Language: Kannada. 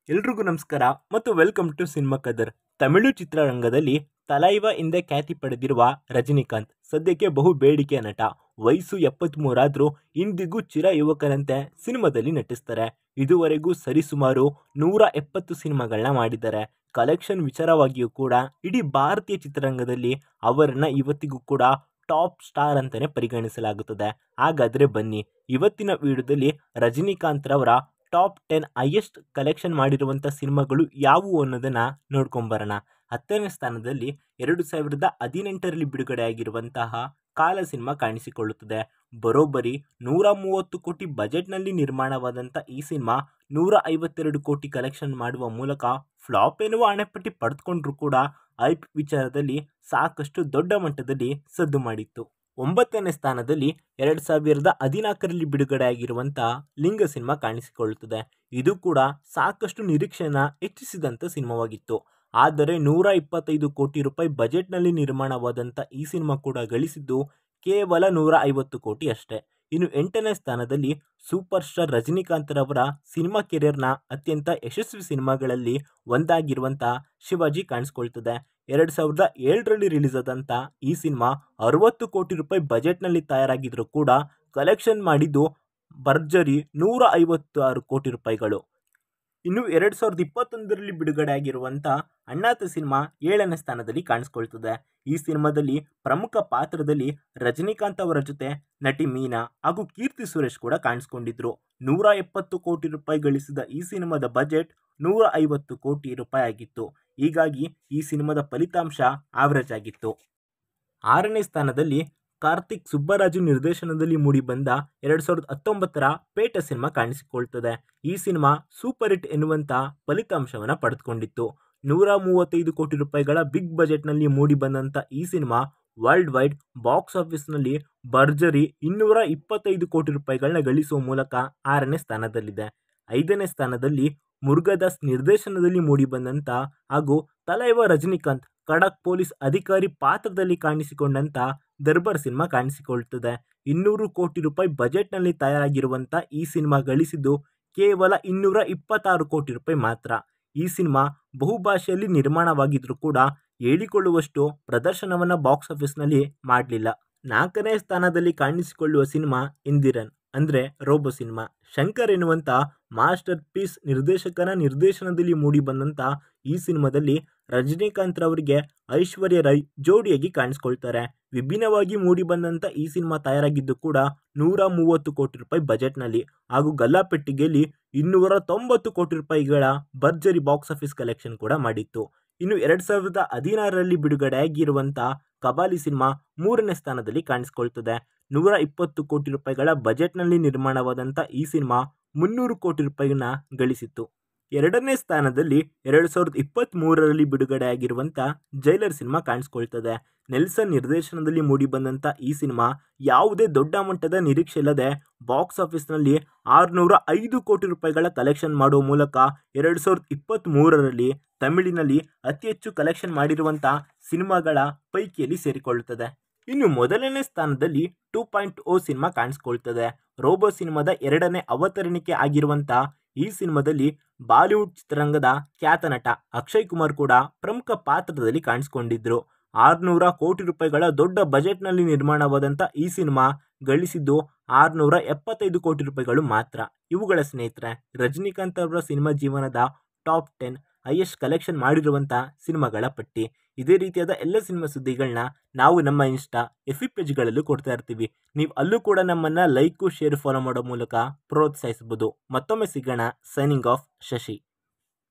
ಎಲ್ರಿಗೂ ನಮಸ್ಕಾರ ಮತ್ತು ವೆಲ್ಕಮ್ ಟು ಸಿನಿಮಾ ಕದರ್. ತಮಿಳು ಚಿತ್ರರಂಗದಲ್ಲಿ ತಲೈವ ಎಂದೇ ಖ್ಯಾತಿ ಪಡೆದಿರುವ ರಜನಿಕಾಂತ್ ಸದ್ಯಕ್ಕೆ ಬಹು ಬೇಡಿಕೆಯ ನಟ. ವಯಸ್ಸು 73 ಆದ್ರೂ ಇಂದಿಗೂ ಚಿರ ಯುವಕರಂತೆ ಸಿನಿಮಾದಲ್ಲಿ ನಟಿಸ್ತಾರೆ. ಇದುವರೆಗೂ ಸರಿಸುಮಾರು 170 ಸಿನಿಮಾಗಳನ್ನ ಮಾಡಿದ್ದಾರೆ. ಕಲೆಕ್ಷನ್ ವಿಚಾರವಾಗಿಯೂ ಕೂಡ ಇಡೀ ಭಾರತೀಯ ಚಿತ್ರರಂಗದಲ್ಲಿ ಅವರನ್ನ ಇವತ್ತಿಗೂ ಕೂಡ ಟಾಪ್ ಸ್ಟಾರ್ ಅಂತಾನೆ ಪರಿಗಣಿಸಲಾಗುತ್ತದೆ. ಹಾಗಾದ್ರೆ ಬನ್ನಿ, ಇವತ್ತಿನ ವಿಡಿಯೋದಲ್ಲಿ ರಜನಿಕಾಂತ್ ರವರ ಟಾಪ್ 10 ಹೈಯೆಸ್ಟ್ ಕಲೆಕ್ಷನ್ ಮಾಡಿರುವಂಥ ಸಿನಿಮಾಗಳು ಯಾವುವು ಅನ್ನೋದನ್ನು ನೋಡ್ಕೊಂಬರೋಣ. 10ನೇ ಸ್ಥಾನದಲ್ಲಿ 2018ರಲ್ಲಿ ಬಿಡುಗಡೆಯಾಗಿರುವಂತಹ ಕಾಲ ಸಿನಿಮಾ ಕಾಣಿಸಿಕೊಳ್ಳುತ್ತದೆ. ಬರೋಬ್ಬರಿ 130 ಕೋಟಿ ಬಜೆಟ್ನಲ್ಲಿ ನಿರ್ಮಾಣವಾದಂಥ ಈ ಸಿನಿಮಾ 152 ಕೋಟಿ ಕಲೆಕ್ಷನ್ ಮಾಡುವ ಮೂಲಕ ಫ್ಲಾಪ್ ಎನ್ನುವ ಹಣೆಪಟ್ಟಿ ಪಡೆದುಕೊಂಡ್ರೂ ಕೂಡ ಐಪ್ ವಿಚಾರದಲ್ಲಿ ಸಾಕಷ್ಟು ದೊಡ್ಡ ಮಟ್ಟದಲ್ಲಿ ಸದ್ದು ಮಾಡಿತ್ತು. 9ನೇ ಸ್ಥಾನದಲ್ಲಿ 2014ರಲ್ಲಿ ಬಿಡುಗಡೆಯಾಗಿರುವಂಥ ಲಿಂಗ ಸಿನಿಮಾ ಕಾಣಿಸಿಕೊಳ್ಳುತ್ತದೆ. ಇದು ಕೂಡ ಸಾಕಷ್ಟು ನಿರೀಕ್ಷೆಯನ್ನು ಹೆಚ್ಚಿಸಿದಂಥ ಸಿನಿಮಾವಾಗಿತ್ತು. ಆದರೆ 125 ಕೋಟಿ ರೂಪಾಯಿ ಬಜೆಟ್ನಲ್ಲಿ ನಿರ್ಮಾಣವಾದಂಥ ಈ ಸಿನಿಮಾ ಕೂಡ ಗಳಿಸಿದ್ದು ಕೇವಲ 150 ಕೋಟಿ ಅಷ್ಟೇ. ಇನ್ನು 8ನೇ ಸ್ಥಾನದಲ್ಲಿ ಸೂಪರ್ ಸ್ಟಾರ್ ರಜನಿಕಾಂತ್ ರವರ ಸಿನಿಮಾ ಕೆರಿಯರ್ನ ಅತ್ಯಂತ ಯಶಸ್ವಿ ಸಿನಿಮಾಗಳಲ್ಲಿ ಒಂದಾಗಿರುವಂಥ ಶಿವಾಜಿ ಕಾಣಿಸ್ಕೊಳ್ತದೆ. 2007ರಲ್ಲಿ ರಿಲೀಸ್ ಆದಂಥ ಈ ಸಿನಿಮಾ 60 ಕೋಟಿ ರೂಪಾಯಿ ಬಜೆಟ್ನಲ್ಲಿ ತಯಾರಾಗಿದ್ದರೂ ಕೂಡ ಕಲೆಕ್ಷನ್ ಮಾಡಿದ್ದು ಭರ್ಜರಿ 156 ಕೋಟಿ ರೂಪಾಯಿಗಳು. ಇನ್ನು 2021ರಲ್ಲಿ ಬಿಡುಗಡೆಯಾಗಿರುವಂಥ ಅಣ್ಣಾತ ಸಿನಿಮಾ 7ನೇ ಸ್ಥಾನದಲ್ಲಿ ಕಾಣಿಸ್ಕೊಳ್ತದೆ. ಈ ಸಿನಿಮಾದಲ್ಲಿ ಪ್ರಮುಖ ಪಾತ್ರದಲ್ಲಿ ರಜನಿಕಾಂತ್ ಅವರ ಜೊತೆ ನಟಿ ಮೀನಾ ಹಾಗೂ ಕೀರ್ತಿ ಸುರೇಶ್ ಕೂಡ ಕಾಣಿಸ್ಕೊಂಡಿದ್ರು. 170 ಕೋಟಿ ರೂಪಾಯಿ ಗಳಿಸಿದ ಈ ಸಿನಿಮಾದ ಬಜೆಟ್ 150 ಕೋಟಿ ರೂಪಾಯಿ ಆಗಿತ್ತು. ಹೀಗಾಗಿ ಈ ಸಿನಿಮಾದ ಫಲಿತಾಂಶ ಆವರೇಜ್ ಆಗಿತ್ತು. 6ನೇ ಸ್ಥಾನದಲ್ಲಿ ಕಾರ್ತಿಕ್ ಸುಬ್ಬರಾಜು ನಿರ್ದೇಶನದಲ್ಲಿ ಮೂಡಿಬಂದ 2019ರ ಪೇಟ ಸಿನಿಮಾ ಕಾಣಿಸಿಕೊಳ್ತದೆ. ಈ ಸಿನಿಮಾ ಸೂಪರ್ ಹಿಟ್ ಎನ್ನುವಂಥ ಫಲಿತಾಂಶವನ್ನು ಪಡೆದುಕೊಂಡಿತ್ತು. 135 ಕೋಟಿ ರೂಪಾಯಿಗಳ ಬಿಗ್ ಬಜೆಟ್ನಲ್ಲಿ ಮೂಡಿಬಂದಂಥ ಈ ಸಿನಿಮಾ ವರ್ಲ್ಡ್ ವೈಡ್ ಬಾಕ್ಸ್ ಆಫೀಸ್ನಲ್ಲಿ ಭರ್ಜರಿ 225 ಕೋಟಿ ರೂಪಾಯಿಗಳನ್ನ ಗಳಿಸುವ ಮೂಲಕ 6ನೇ ಸ್ಥಾನದಲ್ಲಿದೆ. 5ನೇ ಸ್ಥಾನದಲ್ಲಿ ಮುರುಗದಾಸ್ ನಿರ್ದೇಶನದಲ್ಲಿ ಮೂಡಿಬಂದಂಥ ಹಾಗೂ ತಲೈವ ರಜನಿಕಾಂತ್ ಖಡಕ್ ಪೊಲೀಸ್ ಅಧಿಕಾರಿ ಪಾತ್ರದಲ್ಲಿ ಕಾಣಿಸಿಕೊಂಡಂಥ ದರ್ಬಾರ್ ಸಿನಿಮಾ ಕಾಣಿಸಿಕೊಳ್ತದೆ. 200 ಕೋಟಿ ರೂಪಾಯಿ ಬಜೆಟ್ನಲ್ಲಿ ತಯಾರಾಗಿರುವಂಥ ಈ ಸಿನಿಮಾ ಗಳಿಸಿದ್ದು ಕೇವಲ 226 ಕೋಟಿ ರೂಪಾಯಿ ಮಾತ್ರ. ಈ ಸಿನಿಮಾ ಬಹುಭಾಷೆಯಲ್ಲಿ ನಿರ್ಮಾಣವಾಗಿದ್ರೂ ಕೂಡ ಹೇಳಿಕೊಳ್ಳುವಷ್ಟು ಪ್ರದರ್ಶನವನ್ನು ಬಾಕ್ಸ್ ಆಫೀಸ್ನಲ್ಲಿ ಮಾಡಲಿಲ್ಲ. 4ನೇ ಸ್ಥಾನದಲ್ಲಿ ಕಾಣಿಸಿಕೊಳ್ಳುವ ಸಿನಿಮಾ ಇಂದಿರನ್ ಅಂದರೆ ರೋಬೋ ಸಿನಿಮಾ. ಶಂಕರ್ ಎನ್ನುವಂಥ ಮಾಸ್ಟರ್ ಪೀಸ್ ನಿರ್ದೇಶಕನ ನಿರ್ದೇಶನದಲ್ಲಿ ಮೂಡಿಬಂದಂಥ ಈ ಸಿನಿಮಾದಲ್ಲಿ ರಜನಿಕಾಂತ್ ರವರಿಗೆ ಐಶ್ವರ್ಯ ರೈ ಜೋಡಿಯಾಗಿ ಕಾಣಿಸ್ಕೊಳ್ತಾರೆ. ವಿಭಿನ್ನವಾಗಿ ಮೂಡಿಬಂದಂಥ ಈ ಸಿನಿಮಾ ತಯಾರಾಗಿದ್ದು ಕೂಡ 130 ಕೋಟಿ ರೂಪಾಯಿ ಬಜೆಟ್ನಲ್ಲಿ ಹಾಗೂ ಗಲ್ಲಾಪೆಟ್ಟಿಗೆಯಲ್ಲಿ 290 ಕೋಟಿ ರೂಪಾಯಿಗಳ ಭರ್ಜರಿ ಬಾಕ್ಸ್ ಆಫೀಸ್ ಕಲೆಕ್ಷನ್ ಕೂಡ ಮಾಡಿತ್ತು. ಇನ್ನು 2016ರಲ್ಲಿ ಬಿಡುಗಡೆಯಾಗಿರುವಂಥ ಕಬಾಲಿ ಸಿನಿಮಾ 3ನೇ ಸ್ಥಾನದಲ್ಲಿ ಕಾಣಿಸ್ಕೊಳ್ತದೆ. 120 ಕೋಟಿ ರೂಪಾಯಿಗಳ ಬಜೆಟ್ನಲ್ಲಿ ನಿರ್ಮಾಣವಾದಂಥ ಈ ಸಿನಿಮಾ 300 ಕೋಟಿ ರೂಪಾಯಿನ ಗಳಿಸಿತ್ತು. 2ನೇ ಸ್ಥಾನದಲ್ಲಿ 2023ರಲ್ಲಿ ಬಿಡುಗಡೆಯಾಗಿರುವಂಥ ಜೈಲರ್ ಸಿನಿಮಾ ಕಾಣಿಸ್ಕೊಳ್ತದೆ. ನೆಲ್ಸನ್ ನಿರ್ದೇಶನದಲ್ಲಿ ಮೂಡಿಬಂದಂಥ ಈ ಸಿನಿಮಾ ಯಾವುದೇ ದೊಡ್ಡ ಮಟ್ಟದ ನಿರೀಕ್ಷೆ ಇಲ್ಲದೆ ಬಾಕ್ಸ್ ಆಫೀಸ್ನಲ್ಲಿ 605 ಕೋಟಿ ರೂಪಾಯಿಗಳ ಕಲೆಕ್ಷನ್ ಮಾಡುವ ಮೂಲಕ 2023ರಲ್ಲಿ ತಮಿಳಿನಲ್ಲಿ ಅತಿ ಹೆಚ್ಚು ಕಲೆಕ್ಷನ್ ಮಾಡಿರುವಂಥ ಸಿನಿಮಾಗಳ ಪೈಕಿಯಲ್ಲಿ ಸೇರಿಕೊಳ್ಳುತ್ತದೆ. ಇನ್ನು ಮೊದಲನೇ ಸ್ಥಾನದಲ್ಲಿ 2.0 ಸಿನಿಮಾ ಕಾಣಿಸ್ಕೊಳ್ತದೆ. ರೋಬೋ ಸಿನಿಮಾದ 2ನೇ ಅವತರಣಿಕೆ ಆಗಿರುವಂಥ ಈ ಸಿನಿಮಾದಲ್ಲಿ ಬಾಲಿವುಡ್ ಚಿತ್ರರಂಗದ ಖ್ಯಾತ ನಟ ಅಕ್ಷಯ್ ಕುಮಾರ್ ಕೂಡ ಪ್ರಮುಖ ಪಾತ್ರದಲ್ಲಿ ಕಾಣಿಸ್ಕೊಂಡಿದ್ರು. 600 ಕೋಟಿ ರೂಪಾಯಿಗಳ ದೊಡ್ಡ ಬಜೆಟ್ನಲ್ಲಿ ನಿರ್ಮಾಣವಾದಂಥ ಈ ಸಿನಿಮಾ ಗಳಿಸಿದ್ದು 675 ಕೋಟಿ ರೂಪಾಯಿಗಳು ಮಾತ್ರ. ಇವುಗಳ ಸ್ನೇಹಿತರೆ ರಜನಿಕಾಂತ್ ಅವರ ಸಿನಿಮಾ ಜೀವನದ ಟಾಪ್ 10 ಹೈಯೆಸ್ಟ್ ಕಲೆಕ್ಷನ್ ಮಾಡಿರುವಂಥ ಸಿನಿಮಾಗಳ ಪಟ್ಟಿ. ಇದೇ ರೀತಿಯಾದ ಎಲ್ಲ ಸಿನಿಮಾ ಸುದ್ದಿಗಳನ್ನ ನಾವು ನಮ್ಮ ಇನ್ಸ್ಟಾ ಎಫಿ ಪೇಜ್ಗಳಲ್ಲೂ ಕೊಡ್ತಾ ಇರ್ತೀವಿ. ನೀವು ಅಲ್ಲೂ ಕೂಡ ನಮ್ಮನ್ನು ಲೈಕು ಶೇರ್ ಫಾಲೋ ಮಾಡೋ ಮೂಲಕ ಪ್ರೋತ್ಸಾಹಿಸಬಹುದು. ಮತ್ತೊಮ್ಮೆ ಸಿಗೋಣ. Signing off Shashi.